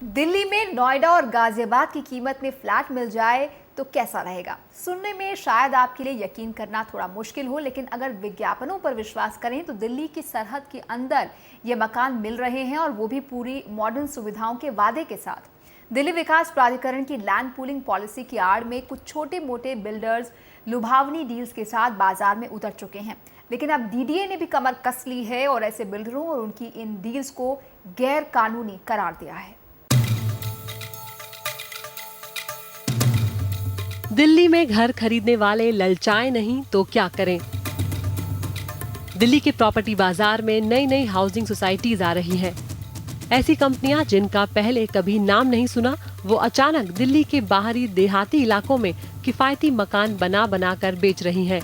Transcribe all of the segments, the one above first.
दिल्ली में नोएडा और गाजियाबाद की कीमत में फ्लैट मिल जाए तो कैसा रहेगा? सुनने में शायद आपके लिए यकीन करना थोड़ा मुश्किल हो, लेकिन अगर विज्ञापनों पर विश्वास करें तो दिल्ली की सरहद के अंदर ये मकान मिल रहे हैं, और वो भी पूरी मॉडर्न सुविधाओं के वादे के साथ। दिल्ली विकास प्राधिकरण की लैंड पूलिंग पॉलिसी की आड़ में कुछ छोटे मोटे बिल्डर्स लुभावनी डील्स के साथ बाजार में उतर चुके हैं, लेकिन अब डीडीए ने भी कमर कस ली है और ऐसे बिल्डरों और उनकी इन डील्स को गैर कानूनी करार दिया है। दिल्ली में घर खरीदने वाले ललचाए नहीं तो क्या करें? दिल्ली के प्रॉपर्टी बाजार में नई नई हाउसिंग सोसाइटीज आ रही हैं। ऐसी कंपनियां जिनका पहले कभी नाम नहीं सुना, वो अचानक दिल्ली के बाहरी देहाती इलाकों में किफायती मकान बना बना कर बेच रही हैं।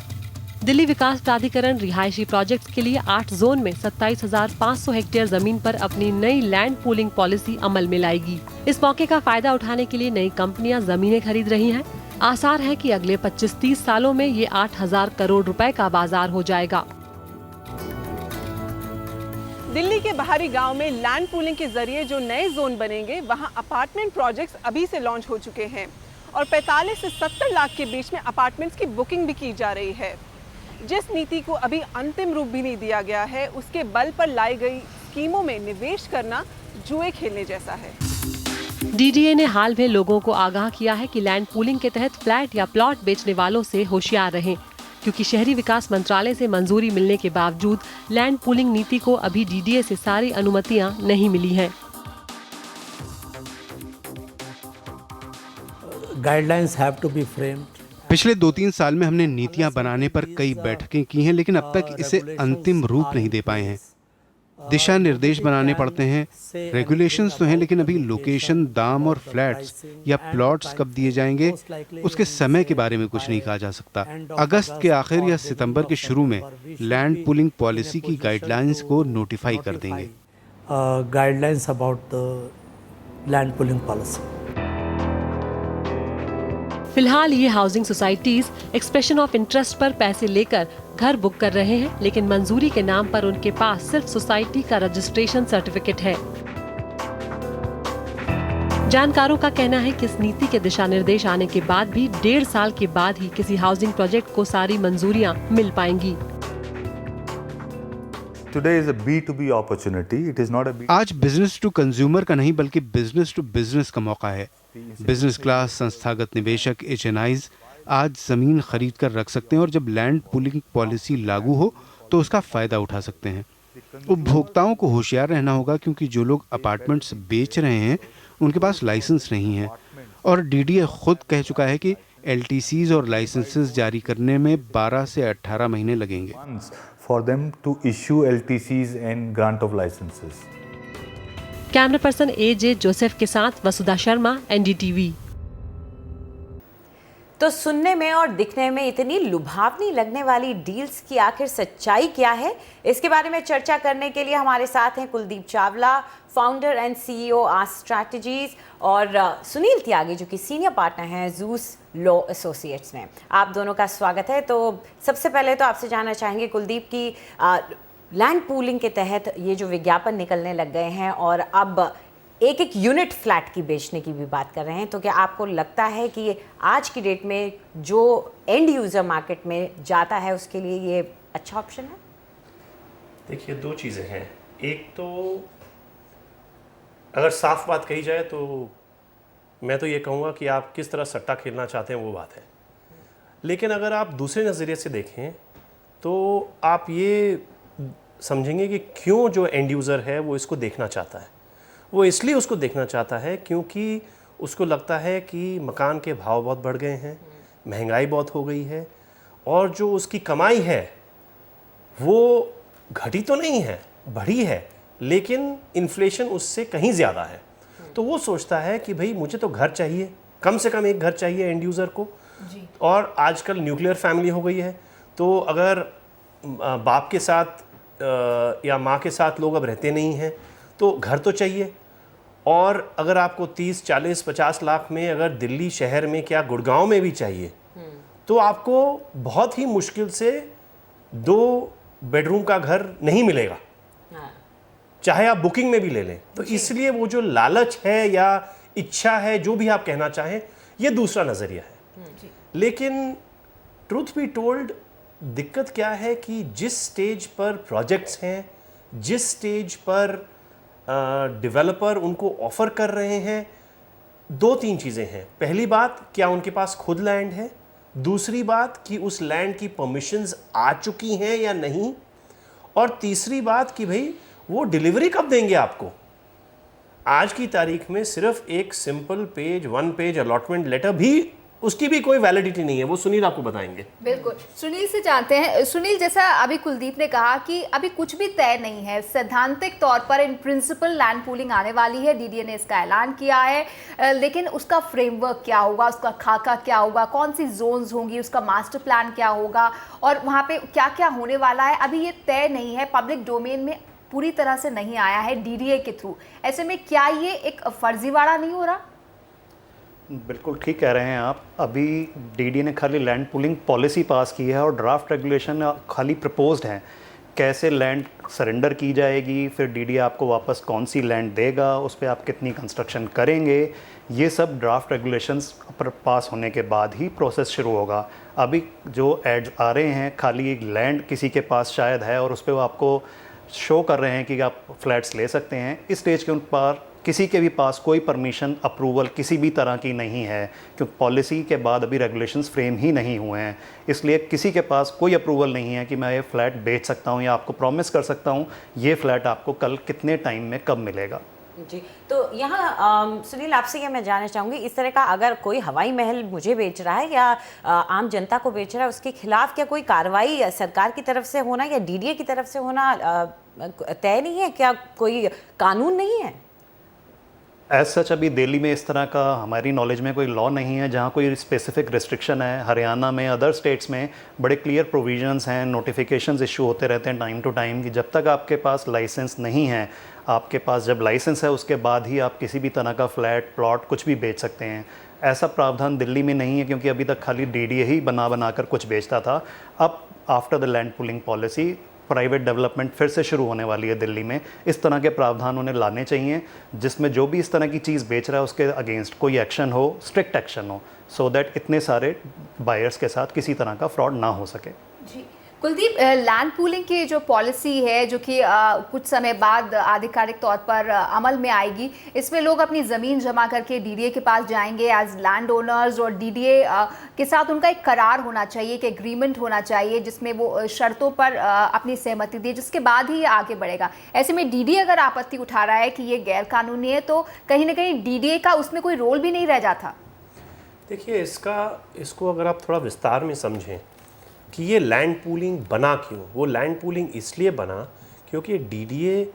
दिल्ली विकास प्राधिकरण रिहायशी प्रोजेक्ट्स के लिए 8 जोन में 27,500 हेक्टेयर जमीन पर अपनी नई लैंड पूलिंग पॉलिसी अमल में लाएगी। इस मौके का फायदा उठाने के लिए नई कंपनियां जमीनें खरीद रही हैं। आसार है कि अगले 25-30 सालों में ये 8,000 करोड़ रुपए का बाजार हो जाएगा। दिल्ली के बाहरी गांव में लैंड पूलिंग के जरिए जो नए जोन बनेंगे, वहां अपार्टमेंट प्रोजेक्ट्स अभी से लॉन्च हो चुके हैं और 45 से 70 लाख के बीच में अपार्टमेंट्स की बुकिंग भी की जा रही है। जिस नीति को अभी अंतिम रूप भी नहीं दिया गया है, उसके बल पर लाई गई स्कीमों में निवेश करना जुए खेलने जैसा है। डीडीए ने हाल में लोगों को आगाह किया है कि लैंड पूलिंग के तहत फ्लैट या प्लॉट बेचने वालों से होशियार रहें, क्योंकि शहरी विकास मंत्रालय से मंजूरी मिलने के बावजूद लैंड पूलिंग नीति को अभी डीडीए से सारी अनुमतियां नहीं मिली हैं। Guidelines have to be framed. पिछले 2-3 साल में हमने नीतियां बनाने पर कई बैठकें की हैं, लेकिन अब तक इसे अंतिम रूप नहीं दे पाए हैं। दिशा निर्देश बनाने पड़ते हैं, रेगुलेशंस तो हैं, लेकिन अभी लोकेशन, दाम और फ्लैट्स या प्लॉट्स कब दिए जाएंगे, उसके समय के बारे में कुछ नहीं कहा जा सकता। अगस्त के आखिर या सितंबर के शुरू में लैंड पूलिंग पॉलिसी की गाइडलाइंस को नोटिफाई कर देंगे। Guidelines about the land pooling policy. फिलहाल ये housing societies expression of interest पर पैसे लेकर घर बुक कर रहे हैं, लेकिन मंजूरी के नाम पर उनके पास सिर्फ सोसाइटी का रजिस्ट्रेशन सर्टिफिकेट है। जानकारों का कहना है कि इस नीति के दिशा निर्देश आने के बाद भी 1.5 साल के बाद ही किसी हाउसिंग प्रोजेक्ट को सारी मंजूरियां मिल पाएंगी। आज बिजनेस टू कंज्यूमर का नहीं, बल्कि बिजनेस टू बिजनेस का मौका है। बिजनेस क्लास संस्थागत निवेशक HNIs आज जमीन खरीद कर रख सकते हैं और जब लैंड पूलिंग पॉलिसी लागू हो तो उसका फायदा उठा सकते हैं। उपभोक्ताओं को होशियार रहना होगा, क्योंकि जो लोग अपार्टमेंट्स बेच रहे हैं उनके पास लाइसेंस नहीं है, और डीडीए खुद कह चुका है कि LTCs और लाइसेंसेस जारी करने में 12 से 18 महीने लगेंगे। For them to issue LTCs and grant of licenses. Camera person AJ Joseph के साथ वसुधा शर्मा, NDTV। तो सुनने में और दिखने में इतनी लुभावनी लगने वाली डील्स की आखिर सच्चाई क्या है, इसके बारे में चर्चा करने के लिए हमारे साथ हैं Kuldeep Chawla, founder and CEO asked strategies, और सुनील त्यागी, जो कि सीनियर पार्टनर हैं जूस लॉ एसोसिएट्स में। आप दोनों का स्वागत है। तो सबसे पहले तो आपसे जानना चाहेंगे कुलदीप की लैंड पूलिंग के तहत ये जो विज्ञापन निकलने लग गए हैं और अब एक एक यूनिट फ्लैट की बेचने की भी बात कर रहे हैं, तो क्या आपको लगता है कि ये आज की डेट में जो एंड यूज़र मार्केट में जाता है उसके लिए ये अच्छा ऑप्शन है? देखिए, 2 चीज़ें हैं। एक तो अगर साफ बात कही जाए तो मैं तो ये कहूँगा कि आप किस तरह सट्टा खेलना चाहते हैं वो बात है, लेकिन अगर आप दूसरे नज़रिए से देखें तो आप ये समझेंगे कि क्यों जो एंड यूज़र है वो इसको देखना चाहता है। वो इसलिए उसको देखना चाहता है क्योंकि उसको लगता है कि मकान के भाव बहुत बढ़ गए हैं, महंगाई बहुत हो गई है, और जो उसकी कमाई है वो घटी तो नहीं है, बढ़ी है, लेकिन इन्फ्लेशन उससे कहीं ज़्यादा है। तो वो सोचता है कि भाई मुझे तो घर चाहिए, कम से कम एक घर चाहिए एंड यूज़र को जी। और आजकल न्यूक्लियर फैमिली हो गई है, तो अगर बाप के साथ या माँ के साथ लोग अब रहते नहीं हैं तो घर तो चाहिए। और अगर आपको 30, 40, 50 लाख में अगर दिल्ली शहर में क्या गुड़गांव में भी चाहिए तो आपको बहुत ही मुश्किल से 2 बेडरूम का घर नहीं मिलेगा। चाहे आप बुकिंग में भी ले लें। तो इसलिए वो जो लालच है या इच्छा है, जो भी आप कहना चाहें, ये दूसरा नज़रिया है। लेकिन ट्रूथ बी टोल्ड, दिक्कत क्या है कि जिस स्टेज पर प्रोजेक्ट्स हैं, जिस स्टेज पर डेवलपर उनको ऑफर कर रहे हैं, 2-3 चीज़ें हैं। पहली बात, क्या उनके पास खुद लैंड है? दूसरी बात कि उस लैंड की परमिशंस आ चुकी हैं या नहीं? और तीसरी बात कि भाई वो डिलीवरी कब देंगे आपको? आज की तारीख में सिर्फ एक simple page, 1 page allotment letter भी, उसकी भी कोई वैलिडिटी नहीं है। वो सुनील आपको बताएंगे। बिल्कुल, सुनील से जानते हैं। सुनील, जैसा अभी कुलदीप ने कहा कि अभी कुछ भी तय नहीं है, सैद्धांतिक तौर पर इन प्रिंसिपल लैंड पूलिंग आने वाली है, डीडीए ने इसका ऐलान किया है, लेकिन उसका फ्रेमवर्क क्या होगा, उसका खाका क्या होगा, कौन सी जोन्स होंगी, उसका मास्टर प्लान क्या होगा और वहाँ पे क्या क्या होने वाला है, अभी ये तय नहीं है, पब्लिक डोमेन में पूरी तरह से नहीं आया है डीडीए के थ्रू। ऐसे में क्या ये एक फर्जीवाड़ा नहीं हो रहा? बिल्कुल ठीक कह रहे हैं आप। अभी डीडीए ने खाली लैंड पूलिंग पॉलिसी पास की है और ड्राफ्ट रेगुलेशन खाली प्रपोज्ड हैं। कैसे लैंड सरेंडर की जाएगी, फिर डीडीए आपको वापस कौन सी लैंड देगा, उस पर आप कितनी कंस्ट्रक्शन करेंगे, ये सब ड्राफ्ट रेगुलेशंस पर पास होने के बाद ही प्रोसेस शुरू होगा। अभी जो एड्स आ रहे हैं, खाली एक लैंड किसी के पास शायद है और उस पर वो आपको शो कर रहे हैं कि आप फ्लैट्स ले सकते हैं। इस स्टेज के उन पर किसी के भी पास कोई परमिशन, अप्रूवल किसी भी तरह की नहीं है, क्योंकि पॉलिसी के बाद अभी रेगुलेशंस फ्रेम ही नहीं हुए हैं। इसलिए किसी के पास कोई अप्रूवल नहीं है कि मैं ये फ्लैट बेच सकता हूँ या आपको प्रॉमिस कर सकता हूँ ये फ्लैट आपको कल कितने टाइम में कब मिलेगा। जी, तो यहाँ सुनील, आपसे ये मैं जानना चाहूँगी, इस तरह का अगर कोई हवाई महल मुझे बेच रहा है या आम जनता को बेच रहा है, उसके खिलाफ क्या कोई कार्रवाई सरकार की तरफ से होना या डीडीए की तरफ से होना तय नहीं है? क्या कोई कानून नहीं है? एज सच अभी दिल्ली में इस तरह का हमारी नॉलेज में कोई लॉ नहीं है जहाँ कोई स्पेसिफिक रिस्ट्रिक्शन है। हरियाणा में, अदर स्टेट्स में बड़े क्लियर प्रोविजंस हैं, नोटिफिकेशंस इशू होते रहते हैं टाइम टू टाइम कि जब तक आपके पास लाइसेंस नहीं है, आपके पास जब लाइसेंस है उसके बाद ही आप किसी भी तरह का फ्लैट, प्लॉट कुछ भी बेच सकते हैं। ऐसा प्रावधान दिल्ली में नहीं है क्योंकि अभी तक खाली डीडीए ही बना कर कुछ बेचता था। अब after the land pooling policy private development फिर से शुरू होने वाली है दिल्ली में। इस तरह के प्रावधान उन्हें लाने चाहिए जिसमें जो भी इस तरह की चीज़ बेच रहा है उसके अगेंस्ट कोई एक्शन हो, स्ट्रिक्ट एक्शन हो, सो दैट इतने सारे बायर्स के साथ किसी तरह का फ्रॉड ना हो सके। जी कुलदीप, लैंड पूलिंग की जो पॉलिसी है जो कि कुछ समय बाद आधिकारिक तौर पर अमल में आएगी, इसमें लोग अपनी ज़मीन जमा करके डीडीए के पास जाएंगे एज लैंड ओनर्स और डीडीए के साथ उनका एक करार होना चाहिए, एक एग्रीमेंट होना चाहिए जिसमें वो शर्तों पर अपनी सहमति दे, जिसके बाद ही ये आगे बढ़ेगा। ऐसे में डीडीए अगर आपत्ति उठा रहा है कि ये गैर कानूनी है तो कहीं ना कहीं डीडीए का उसमें कोई रोल भी नहीं रह जाता। देखिए, इसको अगर आप थोड़ा विस्तार में समझें कि ये लैंड पूलिंग बना क्यों। वो लैंड पूलिंग इसलिए बना क्योंकि डीडीए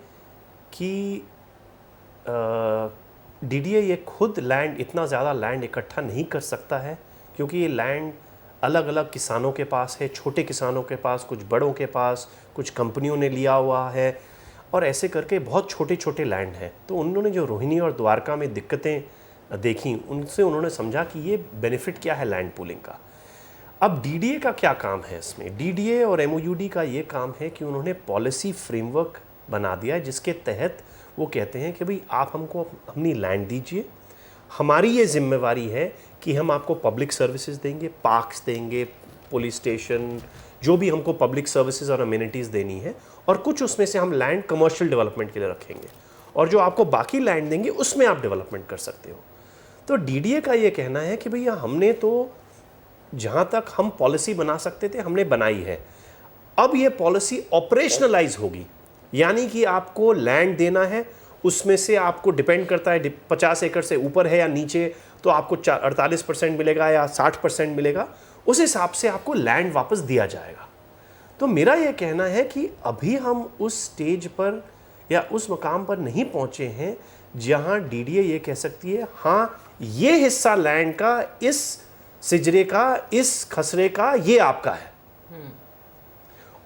ये खुद लैंड, इतना ज़्यादा लैंड इकट्ठा नहीं कर सकता है क्योंकि ये लैंड अलग अलग किसानों के पास है, छोटे किसानों के पास, कुछ बड़ों के पास, कुछ कंपनियों ने लिया हुआ है और ऐसे करके बहुत छोटे छोटे लैंड हैं। तो उन्होंने जो रोहिणी और द्वारका में दिक्कतें देखी, उनसे उन्होंने समझा कि ये बेनिफिट क्या है लैंड पूलिंग का। अब डीडीए का क्या काम है इसमें? डीडीए और एमओयूडी का ये काम है कि उन्होंने पॉलिसी फ्रेमवर्क बना दिया है जिसके तहत वो कहते हैं कि भाई आप हमको अपनी लैंड दीजिए, हमारी ये जिम्मेवारी है कि हम आपको पब्लिक सर्विसेज देंगे, पार्क्स देंगे, पुलिस स्टेशन, जो भी हमको पब्लिक सर्विसेज और अम्यूनिटीज़ देनी है, और कुछ उसमें से हम लैंड कमर्शियल डेवलपमेंट के लिए रखेंगे और जो आपको बाकी लैंड देंगे उसमें आप डेवलपमेंट कर सकते हो। तो डीडीए का ये कहना है कि भैया हमने तो जहाँ तक हम पॉलिसी बना सकते थे हमने बनाई है, अब ये पॉलिसी ऑपरेशनलाइज होगी, यानी कि आपको लैंड देना है, उसमें से आपको डिपेंड करता है 50 एकड़ से ऊपर है या नीचे तो आपको 48% मिलेगा या 60% मिलेगा, उस हिसाब से आपको लैंड वापस दिया जाएगा। तो मेरा ये कहना है कि अभी हम उस स्टेज पर या उस मकाम पर नहीं पहुँचे हैं जहाँ डीडीए ये कह सकती है हाँ ये हिस्सा लैंड का, इस सिजरे का, इस खसरे का, ये आपका है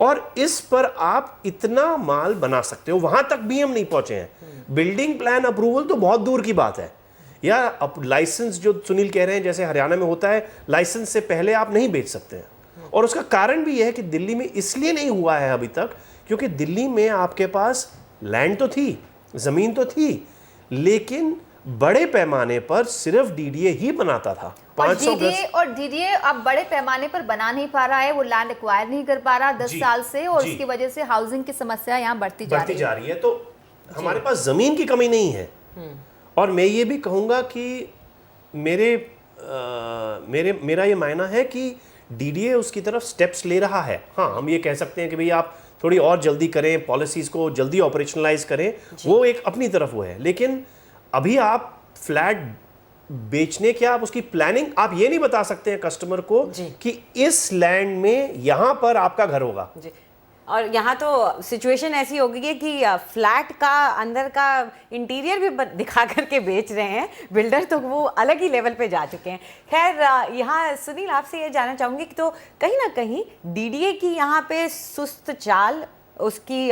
और इस पर आप इतना माल बना सकते हो। वहां तक भी हम नहीं पहुंचे हैं। बिल्डिंग प्लान अप्रूवल तो बहुत दूर की बात है, या अब लाइसेंस जो सुनील कह रहे हैं जैसे हरियाणा में होता है, लाइसेंस से पहले आप नहीं बेच सकते हैं। और उसका कारण भी यह है कि दिल्ली में इसलिए नहीं हुआ है अभी तक क्योंकि दिल्ली में आपके पास लैंड तो थी, ज़मीन तो थी, लेकिन बड़े पैमाने पर सिर्फ डीडीए ही बनाता था। और 500 गज और डीडीए अब बड़े पैमाने पर बना नहीं पा रहा है, वो लैंड एक्वायर नहीं कर पा रहा 10 साल से, और जी। इसकी वजह से हाउसिंग की समस्या यहाँ बढ़ती जा रही है। तो हमारे पास ज़मीन की कमी नहीं है। और मैं ये भी कहूँगा कि मेरा ये मानना है कि डीडीए उसकी तरफ स्टेप्स ले रहा है। हाँ, हम ये कह सकते हैं कि भाई आप थोड़ी और जल्दी करें, पॉलिसीज़ को जल्दी ऑपरेशनलाइज करें, वो एक अपनी तरफ वो है। लेकिन अभी आप फ्लैट बेचने के, आप उसकी प्लानिंग आप ये नहीं बता सकते हैं कस्टमर को कि इस लैंड में यहाँ पर आपका घर होगा। जी। और यहाँ तो सिचुएशन ऐसी हो गई है कि फ्लैट का अंदर का इंटीरियर भी दिखा करके बेच रहे हैं बिल्डर, तो वो अलग ही लेवल पे जा चुके हैं। खैर, यहाँ सुनील आपसे ये जानना चाहूँगी कि तो कहीं ना कहीं डीडीए की यहाँ पे सुस्त चाल, उसकी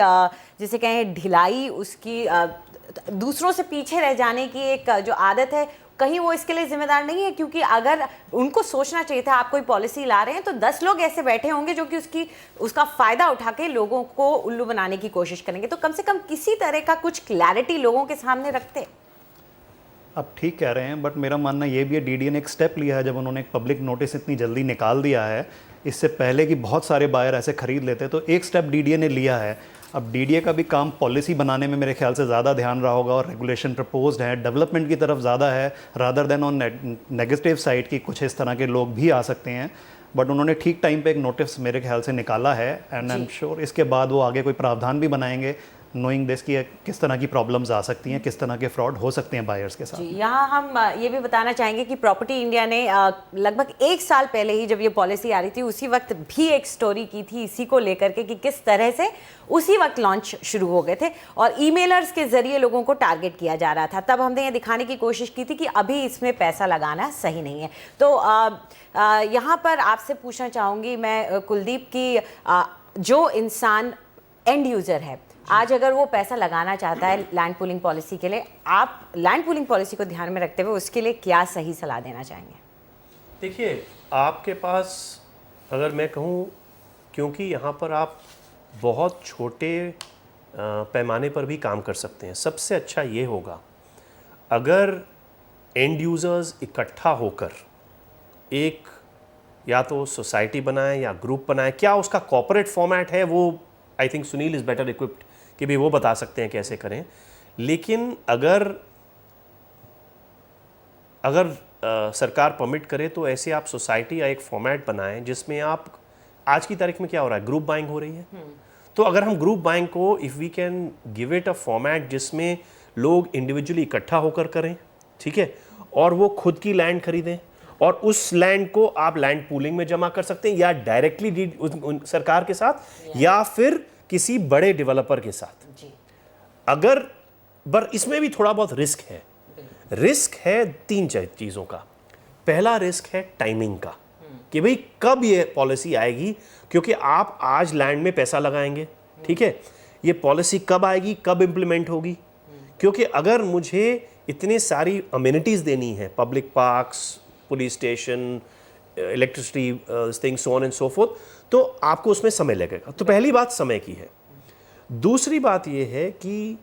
जिसे कहें ढिलाई, उसकी दूसरों से पीछे रह जाने की एक जो आदत है, कहीं वो इसके लिए जिम्मेदार नहीं है? क्योंकि अगर उनको सोचना चाहिए था, आप कोई पॉलिसी ला रहे हैं तो 10 लोग ऐसे बैठे होंगे जो कि उसका फ़ायदा उठा के लोगों को उल्लू बनाने की कोशिश करेंगे, तो कम से कम किसी तरह का कुछ क्लैरिटी लोगों के सामने रखते। आप ठीक कह रहे हैं, बट मेरा मानना ये भी है, डीडीए ने एक स्टेप लिया है जब उन्होंने एक पब्लिक नोटिस इतनी जल्दी निकाल दिया है। इससे पहले कि बहुत सारे बायर ऐसे खरीद लेते, तो एक स्टेप डीडीए ने लिया है। अब डीडीए का भी काम पॉलिसी बनाने में मेरे ख्याल से ज़्यादा ध्यान रहा होगा, और रेगुलेशन प्रपोज्ड है, डेवलपमेंट की तरफ ज़्यादा है rather than on negative side की कुछ इस तरह के लोग भी आ सकते हैं। बट उन्होंने ठीक टाइम पे एक नोटिस मेरे ख्याल से निकाला है, एंड आई एम श्योर इसके बाद वो आगे कोई प्रावधान भी बनाएंगे, नोइंग दिस कि किस तरह की प्रॉब्लम्स आ सकती हैं, किस तरह के फ्रॉड हो सकते हैं बायर्स के साथ। यहाँ हम ये भी बताना चाहेंगे कि प्रॉपर्टी इंडिया ने लगभग 1 साल पहले ही जब ये पॉलिसी आ रही थी, उसी वक्त भी एक स्टोरी की थी इसी को लेकर के कि किस तरह से उसी वक्त लॉन्च शुरू हो गए थे और ईमेलर्स के जरिए लोगों को टारगेट किया जा रहा था। तब हमने ये दिखाने की कोशिश की थी कि अभी इसमें पैसा लगाना सही नहीं है। तो यहाँ पर आपसे पूछना चाहूँगी मैं कुलदीप की, जो इंसान एंड यूज़र है, आज अगर वो पैसा लगाना चाहता है लैंड पूलिंग पॉलिसी के लिए, आप लैंड पूलिंग पॉलिसी को ध्यान में रखते हुए उसके लिए क्या सही सलाह देना चाहेंगे? देखिए, आपके पास अगर मैं कहूँ, क्योंकि यहाँ पर आप बहुत छोटे पैमाने पर भी काम कर सकते हैं, सबसे अच्छा ये होगा अगर एंड यूज़र्स इकट्ठा होकर एक या तो सोसाइटी बनाएं या ग्रुप बनाएं। क्या उसका कॉर्पोरेट फॉर्मेट है, वो I think Sunil is better equipped कि भी वो बता सकते हैं कैसे करें। लेकिन अगर सरकार परमिट करे तो ऐसे आप सोसाइटी या एक फॉर्मेट बनाएं जिसमें आप, आज की तारीख में क्या हो रहा है, ग्रुप बाइंग हो रही है। तो अगर हम ग्रुप बाइंग को, if we can give it a format जिसमें लोग इंडिविजुअली इकट्ठा होकर करें, ठीक है, और वो खुद की लैंड खरीदें और उस लैंड को आप लैंड पूलिंग में जमा कर सकते हैं, या डायरेक्टली सरकार के साथ या फिर किसी बड़े डेवलपर के साथ। अगर इसमें भी थोड़ा बहुत रिस्क है। रिस्क है 3 चीज़ों का। पहला रिस्क है टाइमिंग का, कि भाई कब ये पॉलिसी आएगी, क्योंकि आप आज लैंड में पैसा लगाएंगे, ठीक है, ये पॉलिसी कब आएगी, कब इंप्लीमेंट होगी। क्योंकि अगर मुझे इतनी सारी अम्यूनिटीज़ देनी है, public parks, police station, electricity thing, so on and so fourth, तो आपको उसमें समय लगेगा। तो पहली बात समय की है। दूसरी बात यह है कि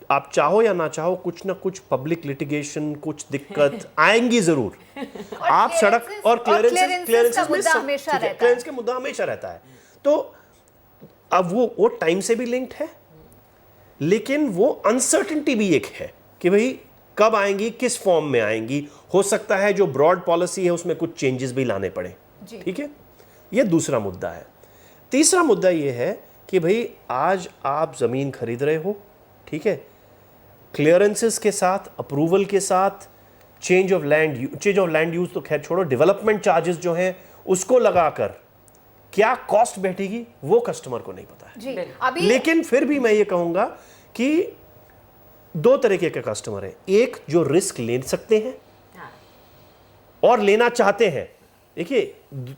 आप चाहो या ना चाहो, कुछ ना कुछ पब्लिक लिटिगेशन, कुछ दिक्कत आएंगी जरूर। आप सड़क और क्लियरेंस का मुद्दा हमेशा रहता है। तो अब वो टाइम से भी लिंक्ड है, लेकिन वो अनसर्टेनिटी भी एक है कि भाई कब आएंगी, किस फॉर्म में आएंगी। हो सकता है जो ब्रॉड पॉलिसी है उसमें कुछ चेंजेस भी लाने पड़े, ठीक है। ये दूसरा मुद्दा है। तीसरा मुद्दा ये है कि भाई आज आप ज़मीन खरीद रहे हो, ठीक है, क्लियरेंसेस के साथ, अप्रूवल के साथ, चेंज ऑफ लैंड यूज तो खैर छोड़ो, डेवलपमेंट चार्जेस जो हैं उसको लगाकर क्या कॉस्ट बैठेगी वो कस्टमर को नहीं पता है जी। अभी लेकिन फिर भी मैं ये कहूंगा कि 2 तरीके के कस्टमर हैं। एक जो रिस्क ले सकते हैं और लेना चाहते हैं। देखिए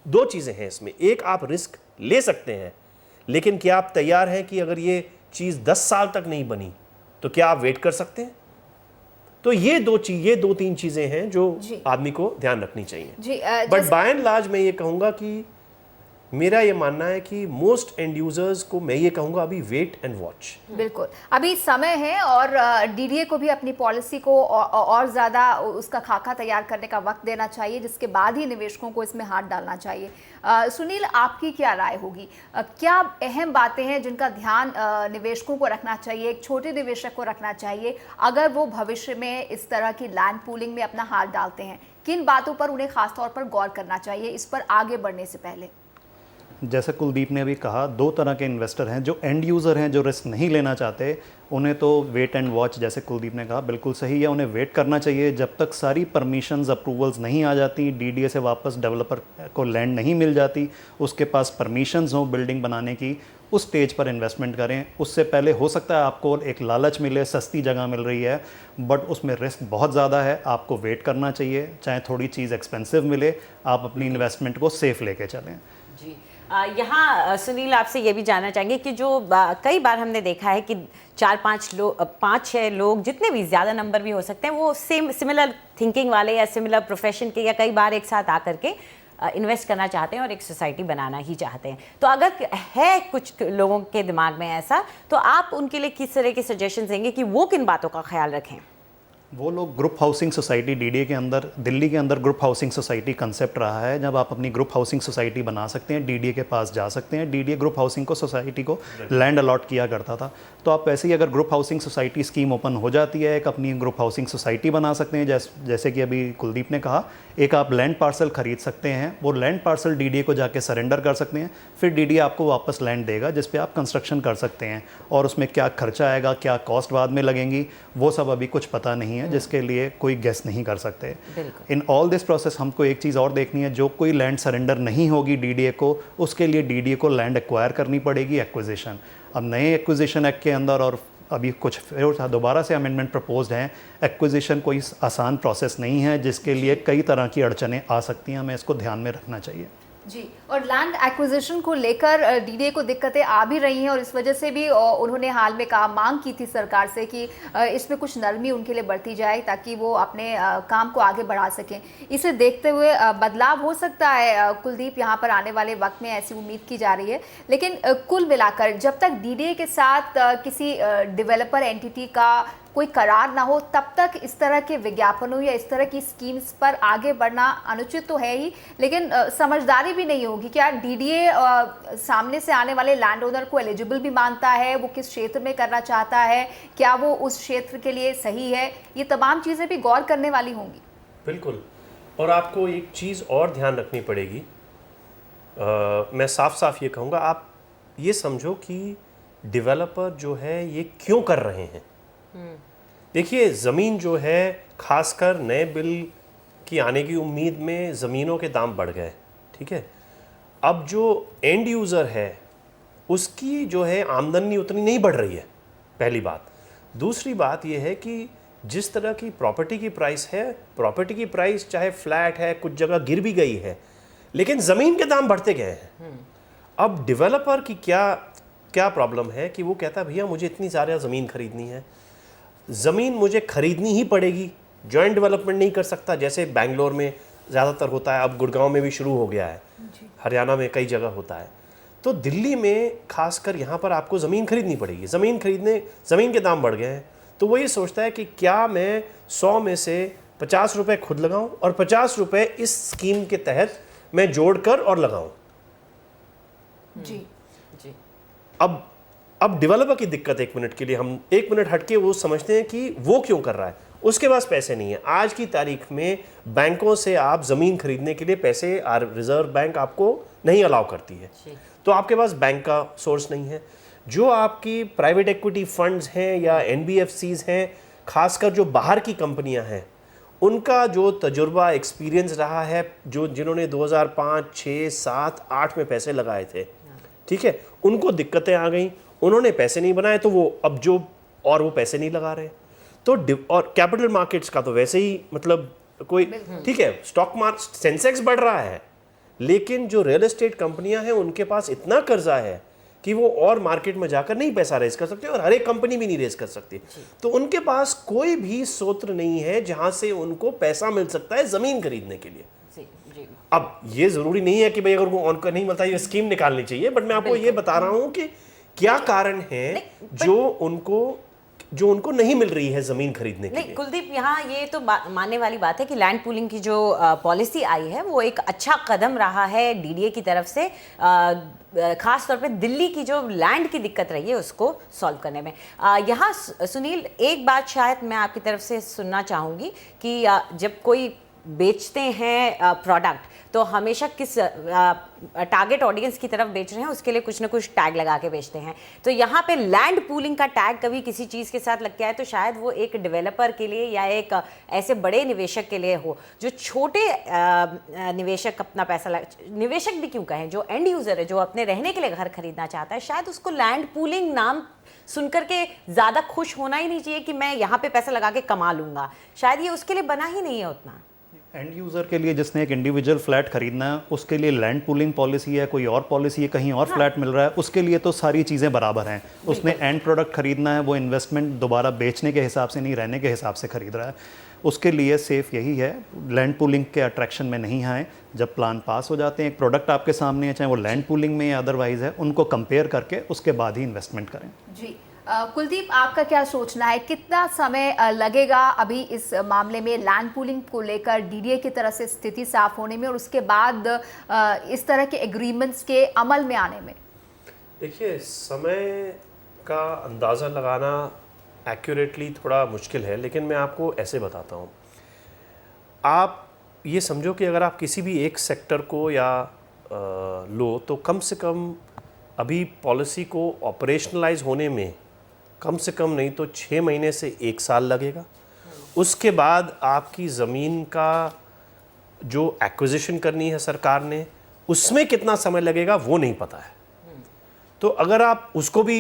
2 चीजें हैं इसमें। एक, आप रिस्क ले सकते हैं, लेकिन क्या आप तैयार हैं कि अगर ये चीज 10 साल तक नहीं बनी तो क्या आप वेट कर सकते हैं? तो ये 2-3 चीजें हैं जो आदमी को ध्यान रखनी चाहिए। बट बाय एंड लार्ज मैं ये कहूंगा कि मेरा ये मानना है कि मोस्ट एंड यूजर्स को मैं ये कहूँगा अभी वेट एंड वॉच। बिल्कुल, अभी समय है और डीडीए को भी अपनी पॉलिसी को और ज़्यादा उसका खाका तैयार करने का वक्त देना चाहिए, जिसके बाद ही निवेशकों को इसमें हाथ डालना चाहिए। सुनील, आपकी क्या राय होगी? क्या अहम बातें हैं जिनका ध्यान निवेशकों को रखना चाहिए, एक छोटे निवेशक को रखना चाहिए अगर वो भविष्य में इस तरह की लैंड पूलिंग में अपना हाथ डालते हैं? किन बातों पर उन्हें खासतौर पर गौर करना चाहिए इस पर आगे बढ़ने से पहले? जैसे कुलदीप ने अभी कहा, दो तरह के इन्वेस्टर हैं। जो एंड यूज़र हैं, जो रिस्क नहीं लेना चाहते, उन्हें तो वेट एंड वॉच, जैसे कुलदीप ने कहा, बिल्कुल सही है। उन्हें वेट करना चाहिए जब तक सारी परमिशंस अप्रूवल्स नहीं आ जाती, डीडीए से वापस डेवलपर को लैंड नहीं मिल जाती, उसके पास परमिशंस हो बिल्डिंग बनाने की, उस स्टेज पर इन्वेस्टमेंट करें। उससे पहले हो सकता है आपको एक लालच मिले, सस्ती जगह मिल रही है, बट उसमें रिस्क बहुत ज़्यादा है। आपको वेट करना चाहिए, चाहे थोड़ी चीज़ एक्सपेंसिव मिले, आप अपनी इन्वेस्टमेंट को सेफ लेके चलें। जी, यहाँ सुनील आपसे ये भी जानना चाहेंगे कि जो कई बार हमने देखा है कि 5-6 लोग, जितने भी ज़्यादा नंबर भी हो सकते हैं, वो सिमिलर थिंकिंग वाले या सिमिलर प्रोफेशन के या कई बार एक साथ आकर के इन्वेस्ट करना चाहते हैं और एक सोसाइटी बनाना ही चाहते हैं। तो अगर है कुछ लोगों के दिमाग में ऐसा, तो आप उनके लिए किस तरह के सजेशन देंगे कि वो किन बातों का ख्याल रखें? वो लोग ग्रुप हाउसिंग सोसाइटी, डीडीए के अंदर, दिल्ली के अंदर ग्रुप हाउसिंग सोसाइटी कंसेप्ट रहा है, जब आप अपनी ग्रुप हाउसिंग सोसाइटी बना सकते हैं, डीडीए के पास जा सकते हैं। डीडीए ग्रुप हाउसिंग को, सोसाइटी को लैंड अलॉट किया करता था। तो आप वैसे ही अगर group housing society scheme open हो जाती है, एक अपनी ग्रुप हाउसिंग सोसाइटी बना सकते हैं। जैसे कि अभी कुलदीप ने कहा, एक आप लैंड पार्सल खरीद सकते हैं, वो लैंड पार्सल डीडीए को जाके सरेंडर कर सकते हैं, फिर डीडीए आपको वापस लैंड देगा जिस पे आप कंस्ट्रक्शन कर सकते हैं। और उसमें क्या खर्चा आएगा, क्या कॉस्ट बाद में लगेंगी, वो सब अभी कुछ पता नहीं है, जिसके लिए कोई गेस नहीं कर सकते। इन ऑल दिस प्रोसेस हमको एक चीज़ और देखनी है, जो कोई लैंड सरेंडर नहीं होगी डीडीए को, उसके लिए डीडीए को लैंड एक्वायर करनी पड़ेगी, एक्विजिशन। अब नए एक्विजिशन एक्ट के अंदर, और अभी कुछ फिर दोबारा से अमेंडमेंट प्रपोज्ड हैं, एक्विजिशन कोई आसान प्रोसेस नहीं है, जिसके लिए कई तरह की अड़चनें आ सकती हैं, हमें इसको ध्यान में रखना चाहिए। जी, और लैंड एक्विजिशन को लेकर डीडीए को दिक्कतें आ भी रही हैं और इस वजह से भी उन्होंने हाल में मांग की थी सरकार से कि इसमें कुछ नरमी उनके लिए बरती जाए ताकि वो अपने काम को आगे बढ़ा सकें। इसे देखते हुए बदलाव हो सकता है कुलदीप, यहाँ पर आने वाले वक्त में ऐसी उम्मीद की जा रही है। लेकिन कुल मिलाकर जब तक डीडीए के साथ किसी डेवलपर एंटिटी का कोई करार ना हो, तब तक इस तरह के विज्ञापनों या इस तरह की स्कीम्स पर आगे बढ़ना अनुचित तो है ही, लेकिन समझदारी भी नहीं होगी। क्या डीडीए सामने से आने वाले लैंड ओनर को एलिजिबल भी मानता है, वो किस क्षेत्र में करना चाहता है, क्या वो उस क्षेत्र के लिए सही है, ये तमाम चीज़ें भी गौर करने वाली होंगी। बिल्कुल, और आपको एक चीज़ और ध्यान रखनी पड़ेगी। मैं साफ साफ ये कहूँगा, आप ये समझो कि डेवलपर जो है ये क्यों कर रहे हैं। देखिए, ज़मीन जो है, खासकर नए बिल की आने की उम्मीद में ज़मीनों के दाम बढ़ गए, ठीक है। अब जो एंड यूज़र है उसकी जो है आमदनी उतनी नहीं बढ़ रही है, पहली बात। दूसरी बात यह है कि जिस तरह की प्रॉपर्टी की प्राइस है, प्रॉपर्टी की प्राइस चाहे फ्लैट है, कुछ जगह गिर भी गई है, लेकिन ज़मीन के दाम बढ़ते गए हैं। अब डेवलपर की क्या प्रॉब्लम है कि वो कहता है भैया मुझे इतनी ज़्यादा ज़मीन खरीदनी है, ज़मीन मुझे खरीदनी ही पड़ेगी, जॉइंट डेवलपमेंट नहीं कर सकता, जैसे बेंगलोर में ज़्यादातर होता है, अब गुड़गांव में भी शुरू हो गया है, हरियाणा में कई जगह होता है। तो दिल्ली में खासकर यहाँ पर आपको ज़मीन खरीदनी पड़ेगी। ज़मीन के दाम बढ़ गए हैं, तो वो ये सोचता है कि क्या मैं 100 में से 50 रुपये खुद लगाऊं और 50 रुपये इस स्कीम के तहत मैं जोड़कर और लगाऊं। जी जी। अब डेवलपर की दिक्कत, एक मिनट के लिए हम 1 मिनट हटके वो समझते हैं कि वो क्यों कर रहा है। उसके पास पैसे नहीं है। आज की तारीख में बैंकों से आप ज़मीन खरीदने के लिए पैसे रिजर्व बैंक आपको नहीं अलाउ करती है, तो आपके पास बैंक का सोर्स नहीं है। जो आपकी प्राइवेट इक्विटी फंड्स हैं या NBFCs हैं, खासकर जो बाहर की कंपनियां हैं, उनका जो तजुर्बा, एक्सपीरियंस रहा है, जिन्होंने 2005, 6, 7, 8 में पैसे लगाए थे, ठीक है, उनको दिक्कतें आ गई, उन्होंने पैसे नहीं बनाए, तो वो पैसे नहीं लगा रहे। तो और कैपिटल मार्केट्स का तो वैसे ही मतलब कोई, ठीक है, स्टॉक मार्केट सेंसेक्स बढ़ रहा है, लेकिन जो रियल एस्टेट कंपनियां हैं उनके पास इतना कर्जा है कि वो और मार्केट में जाकर नहीं पैसा रेज कर सकते, और हर एक कंपनी भी नहीं रेज कर सकती। तो उनके पास कोई भी स्रोत नहीं है जहां से उनको पैसा मिल सकता है जमीन खरीदने के लिए। जी जी अब ये जरूरी नहीं है कि भाई अगर उनको ऑन कर नहीं मिलता ये स्कीम निकालनी चाहिए, बट मैं आपको ये बता रहा हूं कि क्या कारण है जो उनको नहीं मिल रही है जमीन खरीदने के नहीं लिए। कुलदीप, यहाँ ये तो मानने वाली बात है कि लैंड पूलिंग की जो पॉलिसी आई है वो एक अच्छा कदम रहा है डीडीए की तरफ से, खास तौर पे दिल्ली की जो लैंड की दिक्कत रही है उसको सॉल्व करने में। यहाँ सुनील, एक बात शायद मैं आपकी तरफ से सुनना चाहूँगी कि जब कोई बेचते हैं प्रोडक्ट तो हमेशा किस टारगेट ऑडियंस की तरफ बेच रहे हैं उसके लिए कुछ ना कुछ टैग लगा के बेचते हैं। तो यहाँ पे लैंड पूलिंग का टैग कभी किसी चीज़ के साथ लग गया है तो शायद वो एक डेवलपर के लिए या एक ऐसे बड़े निवेशक के लिए हो, जो छोटे निवेशक अपना पैसा निवेशक भी क्यों कहें, जो एंड यूज़र है, जो अपने रहने के लिए घर खरीदना चाहता है, शायद उसको लैंड पूलिंग नाम सुनकर के ज़्यादा खुश होना ही नहीं चाहिए कि मैं यहाँ पे पैसा लगा के कमा लूँगा। शायद ये उसके लिए बना ही नहीं है उतना। एंड यूज़र के लिए जिसने एक इंडिविजुअल फ्लैट खरीदना है उसके लिए लैंड पूलिंग पॉलिसी है, कोई और पॉलिसी है, कहीं और फ्लैट मिल रहा है, उसके लिए तो सारी चीज़ें बराबर हैं। उसने एंड प्रोडक्ट खरीदना है, वो इन्वेस्टमेंट दोबारा बेचने के हिसाब से नहीं, रहने के हिसाब से खरीद रहा है, उसके लिए सेफ यही है लैंड पूलिंग के अट्रैक्शन में नहीं आए। जब प्लान पास हो जाते हैं, एक प्रोडक्ट आपके सामने है, चाहे वो लैंड पूलिंग में या अदरवाइज है, उनको कंपेयर करके उसके बाद ही इन्वेस्टमेंट करें। जी कुलदीप, आपका क्या सोचना है, कितना समय लगेगा अभी इस मामले में लैंड पूलिंग को लेकर डीडीए की तरह से स्थिति साफ होने में और उसके बाद इस तरह के एग्रीमेंट्स के अमल में आने में? देखिए, समय का अंदाज़ा लगाना एक्यूरेटली थोड़ा मुश्किल है, लेकिन मैं आपको ऐसे बताता हूँ। आप ये समझो कि अगर आप किसी भी एक सेक्टर को या लो तो कम से कम अभी पॉलिसी को ऑपरेशनलाइज होने में कम से कम नहीं तो 6 महीने से 1 साल लगेगा। उसके बाद आपकी ज़मीन का जो एक्विजिशन करनी है सरकार ने, उसमें कितना समय लगेगा वो नहीं पता है। तो अगर आप उसको भी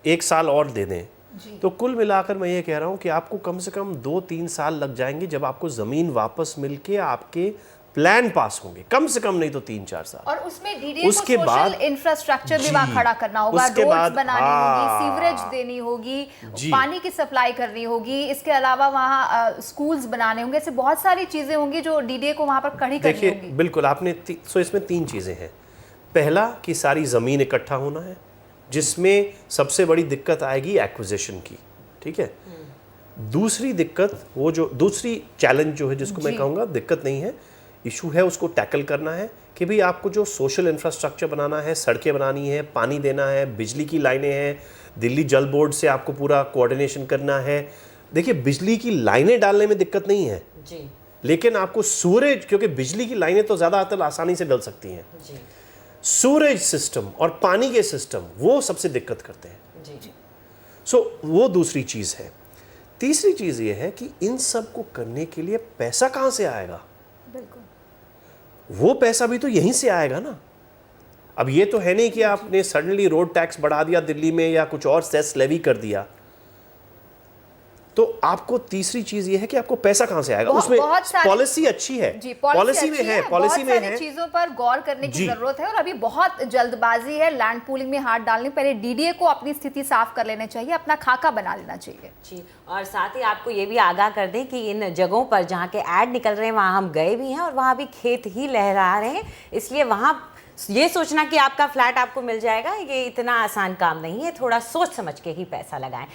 1 साल और दे दें तो कुल मिलाकर मैं ये कह रहा हूँ कि आपको कम से कम 2-3 साल लग जाएंगे जब आपको ज़मीन वापस मिलके आपके प्लान पास होंगे, कम से कम नहीं तो 3-4 साल। और उसमें डीडीए को सोशल इंफ्रास्ट्रक्चर भी वहाँ खड़ा करना होगा, उसके रोड्स बाद बनानी होगी, सीवरेज देनी होगी, पानी की सप्लाई करनी होगी, इसके अलावा वहाँ स्कूल्स बनाने होंगे, ऐसे बहुत सारी चीजें होंगी जो डीडीए को वहाँ पर खड़ी करनी होगी। बिल्कुल आपने सो इसमें 3 चीजें हैं। पहला कि सारी ज़मीन इकट्ठा होना है, जिसमें सबसे बड़ी दिक्कत आएगी एक्विजिशन की, ठीक है। दूसरी दिक्कत, वो जो दूसरी चैलेंज जो है, जिसको मैं कहूँगा दिक्कत नहीं है, इशू है, उसको टैकल करना है कि भाई आपको जो सोशल इंफ्रास्ट्रक्चर बनाना है, सड़कें बनानी है, पानी देना है, बिजली की लाइनें हैं, दिल्ली जल बोर्ड से आपको पूरा कोऑर्डिनेशन करना है। देखिए, बिजली की लाइनें डालने में दिक्कत नहीं है जी, लेकिन आपको सूरज, क्योंकि बिजली की लाइनें तो ज़्यादातर आसानी से डल सकती हैं जी, सूरज सिस्टम और पानी के सिस्टम वो सबसे दिक्कत करते हैं जी। सो वो दूसरी चीज़ है। तीसरी चीज़ ये है कि इन सब को करने के लिए पैसा कहाँ से आएगा? बिल्कुल, वो पैसा भी तो यहीं से आएगा ना। अब ये तो है नहीं कि आपने सडनली रोड टैक्स बढ़ा दिया दिल्ली में या कुछ और सेस लेवी कर दिया। तो आपको तीसरी चीज ये है कि आपको पैसा कहां से आएगा। उसमें पॉलिसी अच्छी है जी, पॉलिसी में है, पॉलिसी में है, चीजों पर गौर करने की जरूरत है और अभी बहुत जल्दबाजी है लैंड पूलिंग में हाथ डालने। पहले डीडीए को अपनी स्थिति साफ कर लेना चाहिए, अपना खाका बना लेना चाहिए। जी, और साथ ही आपको ये भी आगाह कर दें कि इन जगहों पर जहाँ के ऐड निकल रहे हैं वहाँ हम गए भी हैं और वहाँ भी खेत ही लहरा रहे हैं, इसलिए वहाँ ये सोचना कि आपका फ्लैट आपको मिल जाएगा ये इतना आसान काम नहीं है, थोड़ा सोच समझ के ही पैसा लगाएं।